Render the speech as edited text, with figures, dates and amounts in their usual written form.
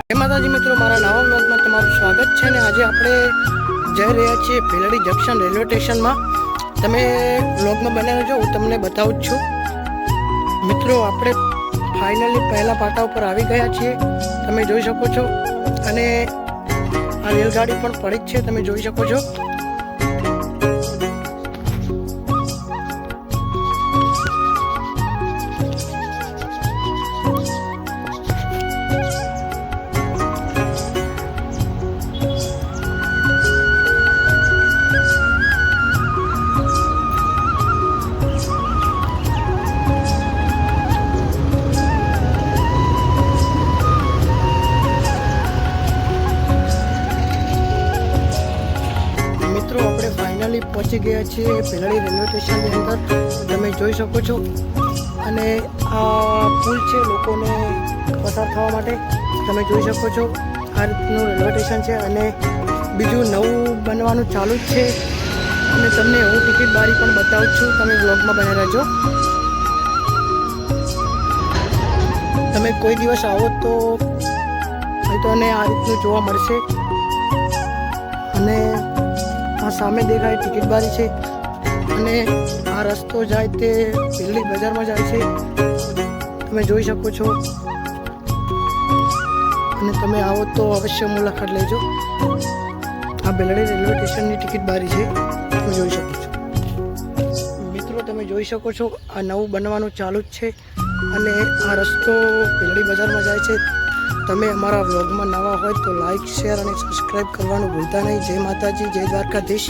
જય માતાજી મિત્રો, મારા નવા વ્લોગમાં તમારું સ્વાગત છે ને આજે આપણે જઈ રહ્યા છીએ ભીલડી જંકશન રેલવે સ્ટેશનમાં. તમે વ્લોગમાં બને રહેજો, હું તમને બતાવું છું. મિત્રો આપણે ફાઇનલી પહેલા પાટા ઉપર આવી ગયા છીએ, તમે જોઈ શકો છો. અને આ રેલગાડી પણ પડી જ છે, તમે જોઈ શકો છો. આપણે ફાઇનલી પહોંચી ગયા છીએ ભીલડી રેલવે સ્ટેશનની અંદર, તમે જોઈ શકો છો. અને આ પુલ છે લોકોને પસાર થવા માટે, તમે જોઈ શકો છો. આ રીતનું રેલવે સ્ટેશન છે અને બીજું નવું બનવાનું ચાલુ જ છે. અને તમને હું ટિકિટ બારી પણ બતાવું છું, તમે વ્લોગમાં બને રહેજો. તમે કોઈ દિવસ આવો તો તમને આ રીતનું જોવા મળશે. અને આ સામે દેખાય ટિકિટ બારી છે અને આ રસ્તો જાય તે ભીલડી બજારમાં જાય છે, તમે જોઈ શકો છો. અને તમે આવો તો અવશ્ય મુલાકાત લેજો. આ ભીલડી રેલવે સ્ટેશનની ટિકિટ બારી છે, તમે જોઈ શકો છો. મિત્રો તમે જોઈ શકો છો, આ નવું બનવાનું ચાલુ જ છે અને આ રસ્તો ભીલડી બજારમાં જાય છે. તમે અમારા વ્લોગમાં નવા હોય તો લાઈક, શેર અને સબસ્ક્રાઈબ કરવાનું ભૂલતા નહીં. જય માતાજી, જય દ્વારકાધીશ.